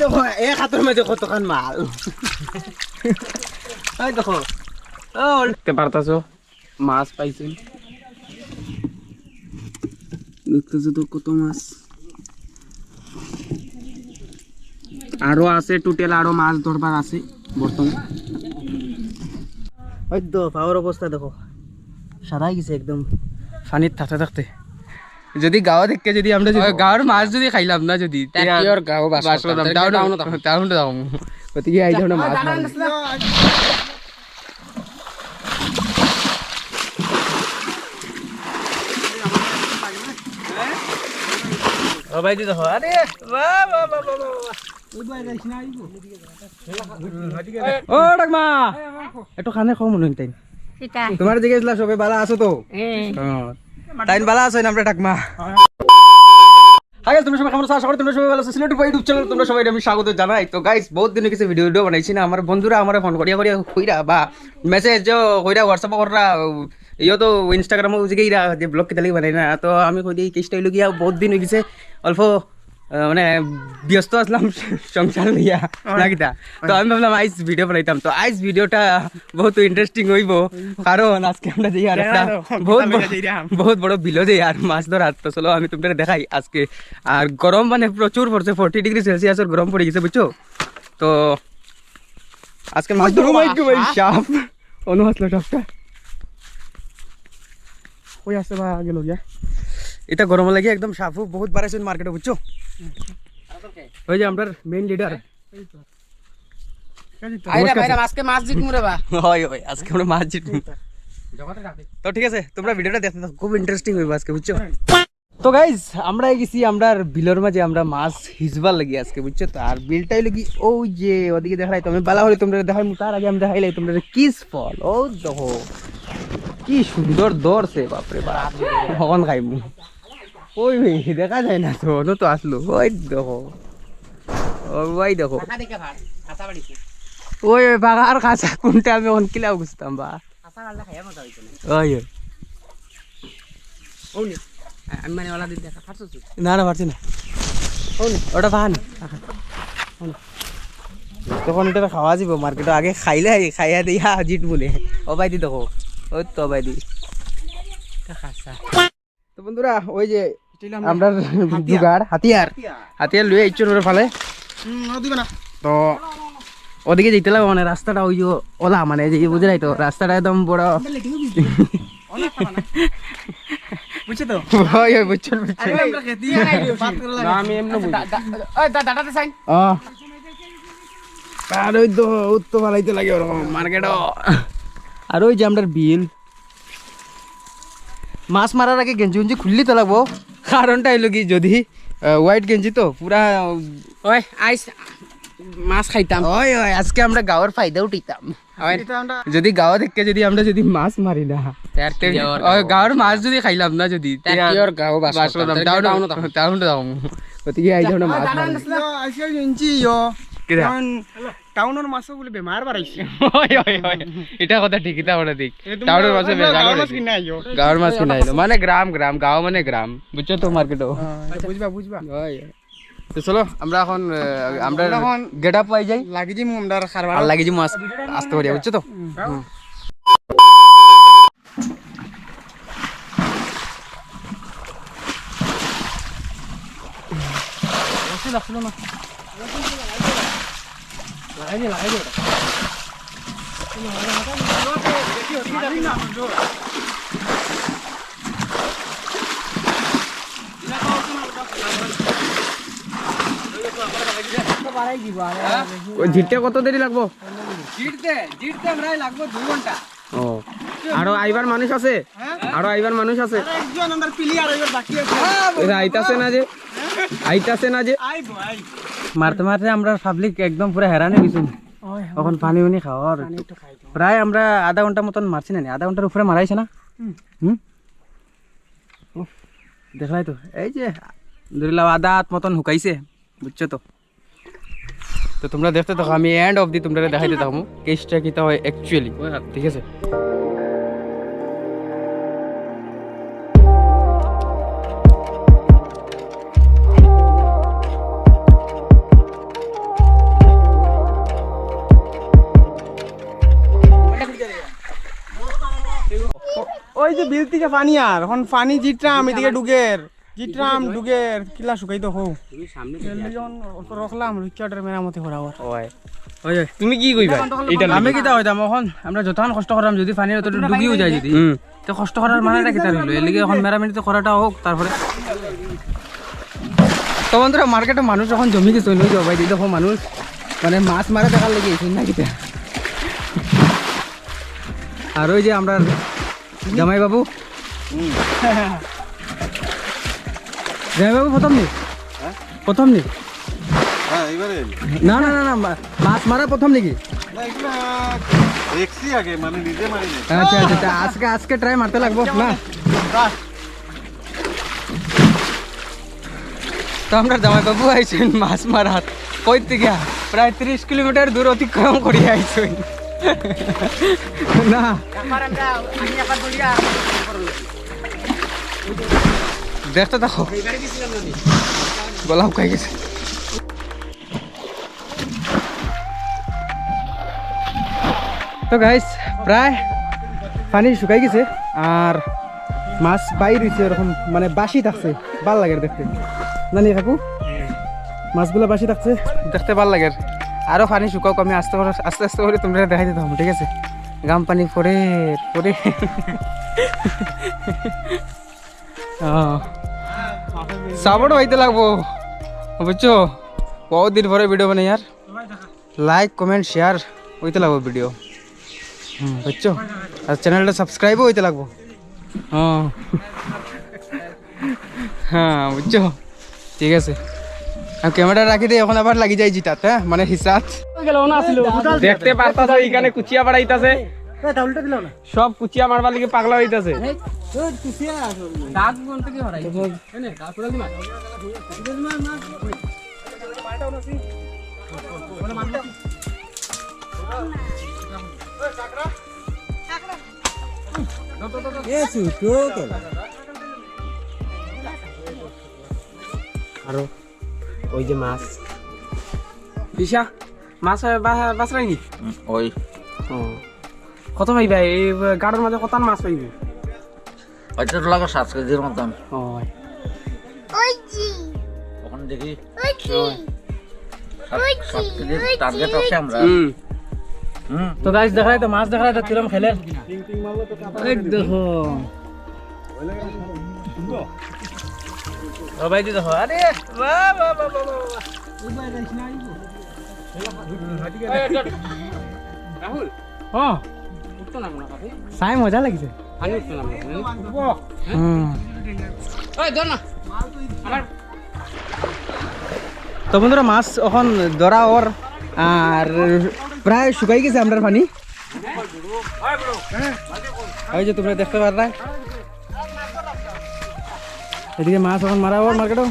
দেখো এক হাতের মধ্যে কতখান মাল ওই দেখো ও দেখতে পারতাছো মাছ পাইছি দেখতেছো তো কত মাছ আরো আছে টোটাল আরো মাছ ধরবার আছে বর্তমান ওই তো পাওয়ার অবস্থা দেখো সারাই গেছে একদম পানির থাকতে থাকতে যদি গাঁও থেকে যদি আমরা গাঁওর মাছ যদি খাইলাম না যদি গাঁও গতিকে এই ধরনের মাছ ভাই দেখো আরে ও ডাকমা একটু খানে খাও মনে তাই তোমার জিজ্ঞেস সবাই ভালো আছো তো তাই ভালো আছো না আমরা ডাকমা তোমরা সবাই কেমন আশা করি তোমরা সবাই ভালো আছো সিলেট ইউটিউব চ্যানেল তোমরা সবাই আমি স্বাগত জানাই তো গাইস বহুত দিন কিছু ভিডিও বানাইছি না আমার বন্ধুরা আমার ফোন করিয়া কইরা বা মেসেজ কইরা হোয়াটসঅ্যাপ করা ইয়ে তো ইনস্টাগ্রামে গিয়ে যে ব্লগ কেটে বানাই না তো আমি কই দিই কেসটা হইল গিয়া বহুত দিন হয়ে গেছে অল্প মানে ব্যস্ত আসলাম সংসার নিয়া নাকিতা তো আমি ভাবলাম আইস ভিডিও বানাইতাম তো আইস ভিডিওটা বহুত ইন্টারেস্টিং হইব কারণ আজকে আমরা যাই আর একটা বহুত বড় বিলো যাই আর মাছ ধরার তো চলো আমি তোমাদের দেখাই আজকে আর গরম মানে প্রচুর পড়ছে 40 ডিগ্রি সেলসিয়াসের গরম পড়ে গেছে বুঝছো তো আজকে মাছ ধরবো ভাই সাপ অনু আসলো টপটা কই আসছে বা গেল গিয়া এটা গরম লাগে একদম সাফু বহুত বাড়াইছে মার্কেটে বুঝছো ওই যে আমাদের মেইন লিডার আজকে মাছ জিতমু রে বা হয় হয় আজকে আমরা মাছ জিতমু তো ঠিক আছে তোমরা ভিডিওটা দেখতে থাকো খুব ইন্টারেস্টিং হইবে আজকে বুঝছো তো গাইজ আমরা গেছি আমরা বিলের মাঝে আমরা মাছ হিজবার লাগি আজকে বুঝছো তো আর বিলটাই লাগি ওই যে ওদিকে দেখাই তো আমি বালা হলে তোমরা দেখাই তার আগে আমি দেখাইলাই তোমরা কিস ফল ও দেখো কি সুন্দর দৌড়ছে বাপরে বাপ ভগবান খাইমু ওই দেখা যায় না তো অন্য তো আসলো ওই দেখো ওই দেখো ওই বাগার খাঁচা কোনটা আমি অনকিলাও বুঝতাম বা ওই আমি মানে ওলা দিন দেখা পারছো না না পারছি না ওটা পাহানি তখন এটা খাওয়া যাব মার্কেটে আগে খাইলে খাইয়া দিয়া জিত বলে ও ভাই দি দেখো ওই তো ভাই দি তো বন্ধুরা ওই যে আমরা জুগাড় হাতিয়ার লুয়ে ইচ্ছুর করে ফেলে তো ওদিকে যেতে লাগবে মানে রাস্তাটা ওই যে ওলা মানে যে বুঝলাই তো রাস্তাটা একদম বড় বুঝছো তো বুঝছেন আমি এমনি আর ওই তো উত্তো ভালাইতে লাগে ওরকম মার্কেট আর ওই যে আমরা বিল মাছ মারার আগে গেঞ্জি উঞ্জি খুললি তো লাগবো কারণটা হইলো কি যদি হোয়াইট গেঞ্জি তো পুরা ওই আইস মাছ খাইতাম ওই ওই আজকে আমরা গাঁওর ফায়দা উঠাইতাম যদি গাঁও থেকে যদি আমরা যদি মাছ মারি না গাঁওর মাছ যদি খাইলাম না যদি গতিকে এই ধরনের মাছ টাউনের মাছ বলে বেমার বাড়াইছে এটা কথা ঠিক এটা কথা ঠিক টাউনের মাছ গাঁওর মাছ কিনা আইলো মানে গ্রাম গাঁও মানে গ্রাম বুঝছো তো মার্কেটও বুঝবা তো চলো আমরা এখন আমরা গেট আপ পাই যাই লাগি যাই আমরা খারবার আর লাগি যাই মাছ আসতে পারি বুঝছো তো জিততে কত দেরি লাগবো জিততে প্রায় লাগবো 2 ঘন্টা ও আরো আইবার মানুষ আছে একজন আমাদের প্লেয়ার আইবার বাকি আছে আইতাছে না যে মারতে মারতে আমরা পাবলিক একদম পুরো হেরান হয়ে গেছি এখন পানি খাওয়ার প্রায় আমরা আধা ঘন্টা মতন মারছি না আধা ঘন্টার উপরে মারাইছে না দেখলাই তো এই যে ধরিলাম আধা হাত মতন হুকাইছে বুঝছো তো তো তোমরা দেখতে থাকো আমি এন্ড অফ দি তোমরা দেখাইতে থাকবো কেসটা কি তা হয় অ্যাকচুয়ালি ঠিক আছে ওই যে বিল থেকে পানি আর এখন পানি জিট্রাম এদিকে ডুগের জিট্রাম ডুগের কিলা শুকাই তো হো রখলাম রিক্সাটার মেরামতি করা ওই ওই তুমি কি কইবা এটা আমি কিটা হইতাম এখন আমরা যতক্ষণ কষ্ট করাম যদি পানির অত ডুবিও যায় যদি তো কষ্ট করার মানেটা কিটা রইল এর লাগি এখন মেরামতি করাটা হোক তারপরে তো বন্ধুরা মার্কেটে মানুষ এখন জমি গেছে নই যাও ভাই দেখো মানুষ মানে মাছ মারা দেখার লেগে এসেছেন না কিটা আর ওই যে আমরা জামাই বাবু জামাই বাবু প্রথম নি না না না না মাছ মারা প্রথম নাকি আচ্ছা আচ্ছা আজকে আজকে ট্রাই মারতে লাগবো না তো আমরা জামাই বাবু আইছেন মাছ মারাত কই থেকে প্রায় 30 কিলোমিটার দূর অতিক্রম করিয়া আইছেন না দেখতে দেখো গলা শুকাই গেছে তো গাইস প্রায় পানি শুকাই গেছে আর মাছ বাইর হয়েছে এরকম মানে বাসি থাকছে ভাল লাগে দেখতে নানি কাকু মাছগুলো বাসি থাকছে দেখতে ভাল লাগে আরো পানি শুকাও আমি আস্তে আস্তে করে তোমরা দেখাই দিতে হবে ঠিক আছে গাম পানি পরে পরে সাপোর্ট হইতে লাগবো বুঝছো বহুত দিন পরে ভিডিও বানাই আর লাইক কমেন্ট শেয়ার হইতে লাগবো ভিডিও বুঝছো আর চ্যানেলটা সাবস্ক্রাইবও হইতে লাগবো হ্যাঁ বুঝছো ঠিক আছে আর ক্যামেরা রাখি দিয়ে এখন আবার লাগি যাই জিতাত হ্যাঁ মানে হিসাব দেখতে পারতাছ এখানে কুচিয়া বাড়াইতাছে সব কুচিয়া মারবার লিগে পাগলা হইতাছে আরো ওই যে মাছ পিসা মাছ বাঁচলাই নি ওই কত পাইবা এই গাড়ের মাঝে কত মাছ পাইবে হয়তো লাগে 7 কেজির মতন হয় ওখানে দেখি 7 কেজির টার্গেট আছে আমরা তো গাইস দেখাই তো মাছ দেখাই তো কিরম খেলে এক দেখো ও ভাই দেখো আরে বাহ বাহ বাহ বাহ রাহুল হ্যাঁ উঠতো না মনে কাছে সাই মজা লাগছে পানি উঠতো না ওই ধর না আমার তো বন্ধুরা মাছ এখন ধরা ওর আর প্রায় শুকাই গেছে আমরা পানি ওই যে তোমরা দেখতে পারলা এদিকে মাছ এখন মারা ওর মার্কেটও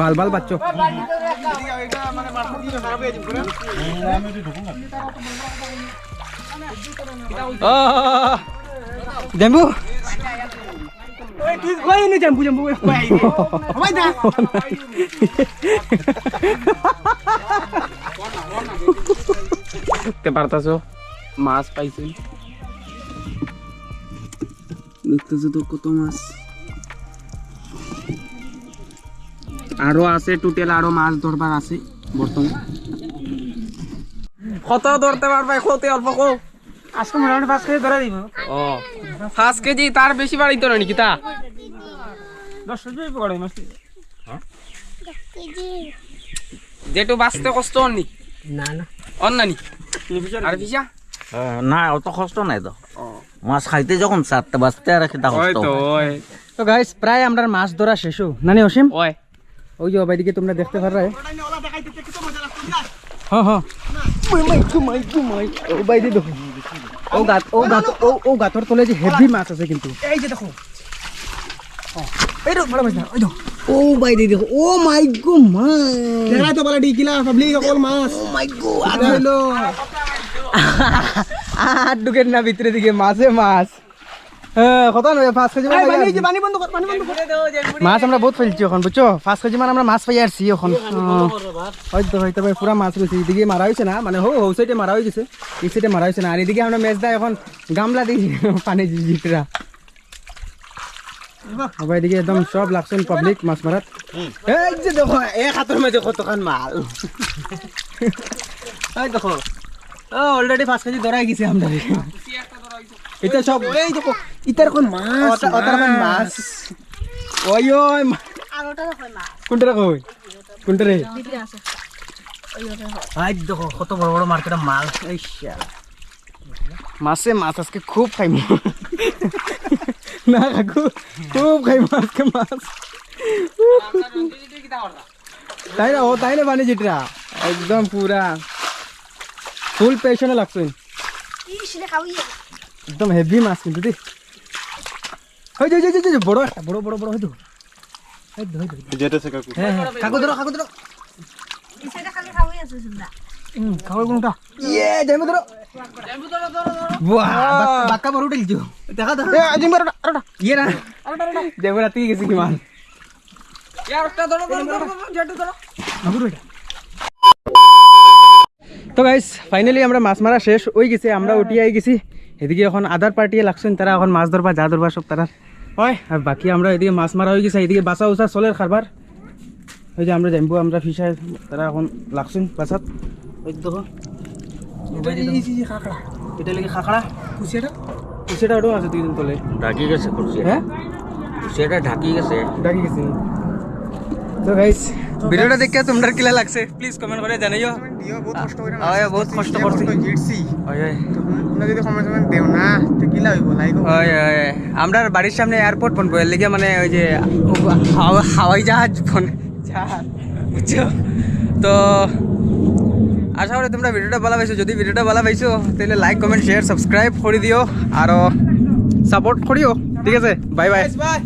ভাল ভাল বাচ্চো জেম্বু দেখতে পারতাছো মাছ পাইছি দেখতেছো তো কত মাছ আরো আছে টোটাল আরো মাছ ধরবার আছে বর্তমান কত ধরতে পারবে কত অল্প কো আজকে মোটামুটি 5 কেজি ধরে দিব ও 5 কেজি তার বেশি বাড়াইতো না নাকি তা 10 কেজি পড়ে মাছ যেটো বাঁচতে কষ্ট অননি না না অন্নানি আর ফিসা না অত কষ্ট নাই তো মাছ খাইতে যখন 7টা বাজতে আর কি দাও তো গাইস প্রায় আমরা মাছ ধরা শেষ নানি অসীম ওই ওই যে ওইদিকে তোমরা দেখতে পারবে হ্যাঁ হ্যাঁ ও বাইদি দেখো ও গাতর তলে যে হেভি মাছ আছে কিন্তু এই যে দেখো এই তো বড় মাছ না ওই তো ও বাইদি দেখো ও মাই গো মাই দেখা তো বলে ডিকিলা পাবলিক সকল মাছ ও মাই গো আইলো আর ঢুকেন না ভিতরে দিকে মাছে মাছ কত নয় 5 কেজি এই পানি এই যে পানি বন্ধ কর পানি বন্ধ কর মাছ আমরা বহুত ফেলছি এখন বুঝছো 5 কেজি মানে আমরা মাছ পাই আসছি এখন হয়তো হয়তো ভাই পুরা মাছ রয়েছে এদিকে মারা হয়েছে না মানে হো সাইডে মারা হয়ে গেছে এই সাইডে মারা হয়েছে না আর এদিকে আমরা মেজ দেয় এখন গামলা দিই পানি জিটরা আবার এদিকে একদম সব লাগছেন পাবলিক মাছ মারাত এই যে দেখো এক হাতের মাঝে কতখান মাল এই দেখো অলরেডি 5 কেজি ধরাই গেছে আমরা এটা সব এই দেখো ইতার কোন মাছ ওটার কোন মাছ ওই ওই কোনটা কই কোনটা রে আই দেখো কত বড় বড় মার্কেটে মাল এই শালা মাছে মাছ আজকে খুব খাইম না কাকু খুব খাইম আজকে মাছ তাই না ও তাই না বানি জিটরা একদম পুরা ফুল পেশনে লাগছে একদম হেভি মাছ কিন্তু দি হই যাই যাই যাই বড় একটা বড় বড় বড় হইতো যেতেছে কাকু হ্যাঁ হ্যাঁ কাকু ধরো খাওয়ার কোনটা ইয়ে যাইমু ধরো বাহ বাক্কা বড় উঠে লিজো দেখা দেখা এ আজিম বড় আরেটা ইয়ে না যাইমু রাতি গেছি কি মাল তো গাইস ফাইনালি আমরা মাছ মারা শেষ হয়ে গেছে আমরা উঠি আই গেছি এদিকে এখন আদার পার্টি লাগছেন তারা এখন মাছ ধরবা যা ধরবা সব তারা হয় আর বাকি আমরা এদিকে মাছ মারা হয়ে গেছে এদিকে বাসা উসা চলের খাবার ওই যে আমরা যাইবো আমরা ফিশার তারা এখন লাগছেন বাসাত ওই দেখো এটা লেগে খাখড়া কুচিয়াটা ওটাও আছে 2 দিন তলে ঢাকি গেছে করছে হ্যাঁ সেটা ঢাকি গেছে ডাকি গেছি তো গাইস ভিডিওটা দেখে তোমরা কিলা লাগছে প্লিজ কমেন্ট করে জানাইও দিও বহুত কষ্ট করে হয় বহুত কষ্ট করছি জিতছি হয় হয় তোমরা যদি কমেন্ট দেও না তো কি লাইব লাইক হয় হয় আমরা বাড়ির সামনে এয়ারপোর্ট বনবো এর লেগে মানে ওই যে হাওয়াই জাহাজ জাহাজ বুঝছো তো আশা করি তোমরা ভিডিওটা ভালো পাইছো যদি ভিডিওটা ভালো পাইছো তাহলে লাইক কমেন্ট শেয়ার সাবস্ক্রাইব করে দিও আর সাপোর্ট করিও ঠিক আছে বাই বাই বাই